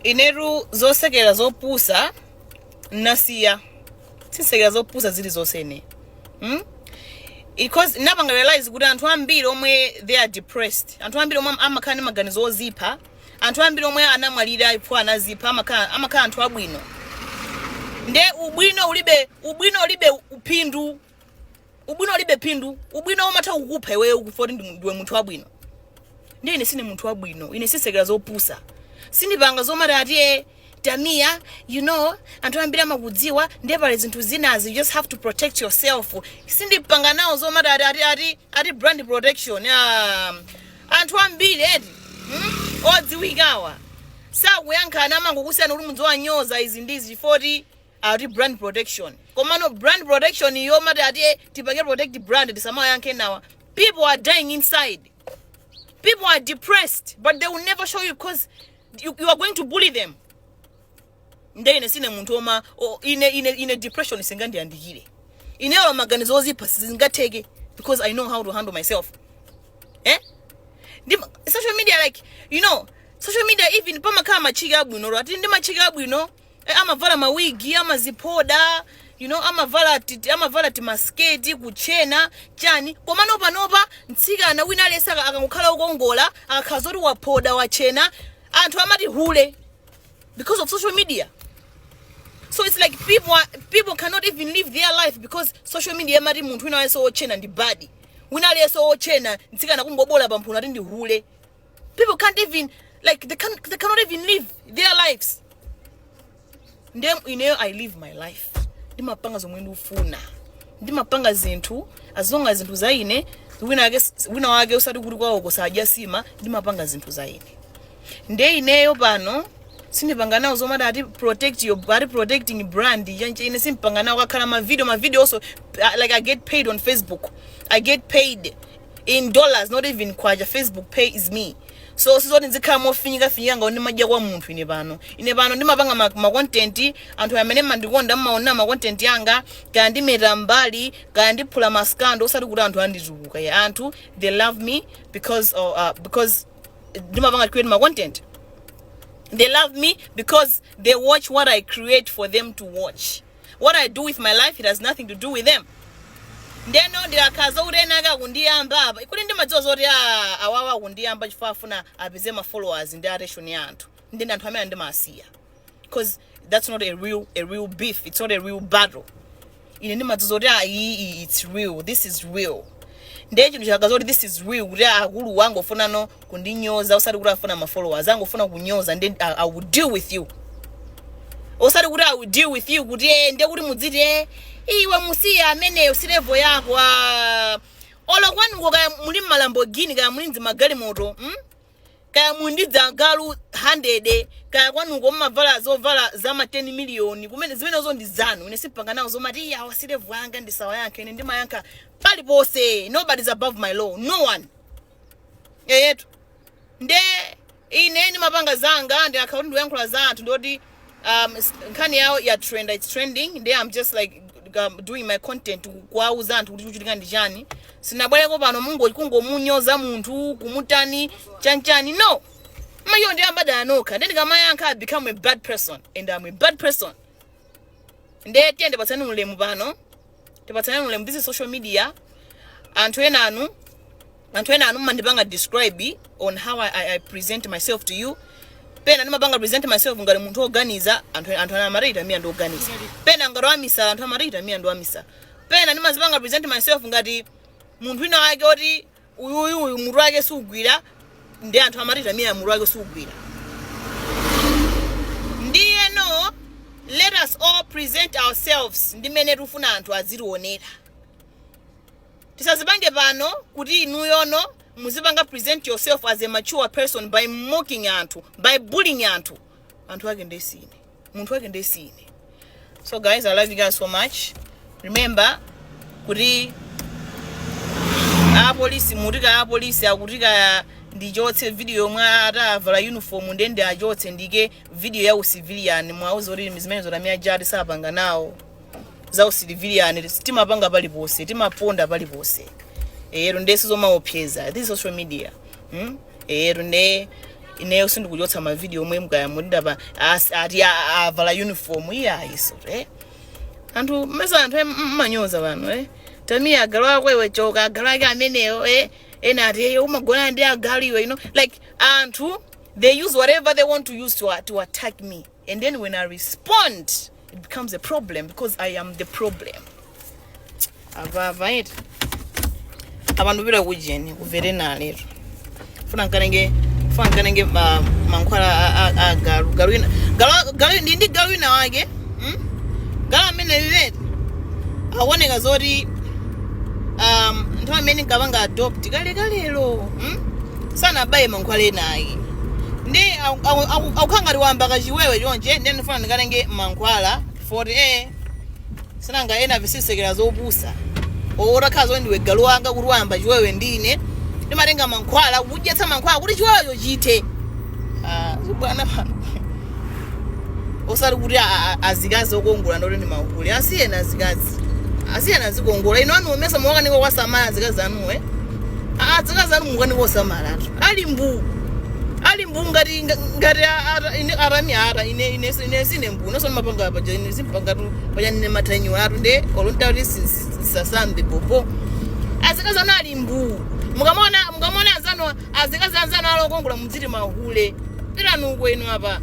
ineru zosekera zopusa nasiya sisekera zopusa zili zosene because nabanga realize kuti anthu ambiri omwe they are depressed, anthu ambiri omwe amakhala ndi maganizo ozipa, anthu ambiri omwe anamwalira ipo anazipa amakhala anthu abwino. Nde ubwino ulibe upindu, ubwino omatha kukupha iweyo kufoti ndiwe munthu wabwino. Ndiye ine sine munthu wabwino, ine sisekera zopusa, sindipanga zomati ati Tamia, you know, anthu ambiri amakudziwa ndiye pali zinthu zinazi, you just have to protect yourself. Sindipanga nawo zomati ati brand protection. Anthu ambiri odziwikawa sakuyankhana amangokusiyana kuti mudzi wanyoza izi ndizi foti ati brand protection. Komano brand protection yomati ati tipange protect brand tisamayankhe nawa. People are dying inside. People are depressed, but they will never show you because you are going to bully them. Nde ine sine muntu oma ine depression isingandi andikire. Ineyo maganizo ozipa singateke because I know how to handle myself. Social media, like, you know, social media even pama kama chiga bwino ati ndi machiga bwino amavala mawigi amazipoda, you know, amavala timasketi kuchena chani komano panopa ntsika na wina alesa akangukhala ukongola akakhazoti wapoda wachena anthu amati hule because of social media. So it's like people cannot even live their life because social media amati munthu wina alesa ochena ndi bad, wina alesa ochena ntsika na kungobola pamphuna ati ndi hule. People can't even, like, they cannot even live their lives. I live my life. Ndimapanga zomwe ndifuna, ndimapanga zinthu as long as zinthu zaine wina wake usati kuti kwawo kusadya sima, ndimapanga zinthu zaine. Nde ineyo pano sindipanga nawo zomati ati protect your body, protecting brand. Ine simpanga nawo kakhala ma video also, like I get paid on Facebook, I get paid in dollars, not even kwaja. Facebook pays me. So sizoti nzikhala mofinyika nga ndimadya kwa munthu ine pano ndimapanga ma content anthu amene mandikonda mmaona ma content yanga kaya ndimeta mbali kaya ndiphula maskando osati kuti anthu andizuluka ya anthu they love me because ndimapanga create ma content. They love me because they watch what I create for them to watch. What I do with my life, it has nothing to do with them. Ndeno ndiyakaza urenaka kundiyamba kuti ndimadziwa zoti awawa kundiyamba chifafuna apeze ma followers ndi attention ya anthu ndi anthu amene ndimasiya because that's not a real beef, it's not a real battle. Ine ndimadziwa zoti it's real, this is real. Ndiye chinthu chakaza zoti this is real kuti akulu wangu ofuna no kundinyoza usati kuti afuna ma followers angu ofuna kunyoza ndi I will deal with you. Osati kuti I will deal with you kuti ndiye kuti mudziti iwe musiya amene usilevo yako olo kwanu ngoka muli Lamborghini kaya mulinzi magali moto kaya mundidza galu 100 kaya kwanu ngomavala zovala za ma 10 million kumene zimenezo ndi zanu. Ine sipanga nawo zomati iya wasilevo yanga ndisawa yanke ine ndimayanka pali pose. Nobody's above my law, no one. Yetu nde ine ndimapanga zanga ndi akaunti ndiyankhula za anthu ndoti nkhani yawo ya trend, it's trending. Nde I'm just like doing my content kwauza anthu kuti kuchitika ndi chani. Sinabwereko pano kungomunyoza munthu kumutani chanchani, no. Mayo ndi ambada anoka ndi ndikamayankha I become a bad person and I'm a bad person. Nde tiende patsani ulemu pano, tipatsani ulemu. This is social media. Anthu ena anu mandipanga describe on how I present myself to you. Pena ndimapanga present myself ngati munthu oganiza anthu amarita mia ndo oganiza. Pena ngati wamisa anthu amarita mia ndo wamisa. Pena ndimazipanga present myself ngati munthu wina wake oti uyu munthu wake sugwira ndi anthu amarita mia munthu wake sugwira. Ndiye no, let us all present ourselves ndimene tufuna anthu azilionera. Tisazipange pano kuti inuyono muzipanga present yourself as a mature person by mocking anthu, by bullying anthu. Anthu wake ndesine, munthu wake ndesine. So guys, I love you guys so much. Remember kuti police mutika police akutika ndichotse video mwa atavala uniform ndende achotse ndike video ya civilian mwauzo ri zimene zotamia jadi sapanga nawo za civilian timapanga pali pose timaponda pali pose. Ero ndesi zoma opyeza this social media ero ne ineyo sindikuchotsa ma video omwe mgaya mundaba ati avala uniform iso anthu mesa anthu manyoza vanhu Tamia agalwa kwewe choka agalwa ke ameneyo ena ati umagona ndi agaliwe like anthu they use whatever they want to use to attack me, and then when I respond it becomes a problem because I am the problem. Right? Abantu bira kujeni kuvere na lero funa nkanenge mankwala galu ndi galu na wage gala mene vivet awoneka zoti ntwa amene nkavanga adopt kalelo sana baye mankhwale naye ndi akukhanga liwamba kachiwewe chonje ndi ndifuna ndikalenge mankhwala 40 sinanga ena visisekera zopusa ora khazo ndiwe galu wanga kuti wamba chiwewe ndine ndimatenga mankhwala kudyetsa mankhwala kuti chiwewe chite zibwana pano osali kuti azikazi okongola ndoti ndi mahuli asiyena azikongola ino anu umesa mwakaniko kwasamala azikazi anuwe azikazi anu mwakaniko samala ali mbu ngati arami ara ine sine mbu noso mapanga paja ine simpanga tu paja nne matanyo atu nde olontari sasambe popo azikazi anu ali mbu mukamona azikazi anzano alokongola muziti mahule pira nuko ino apa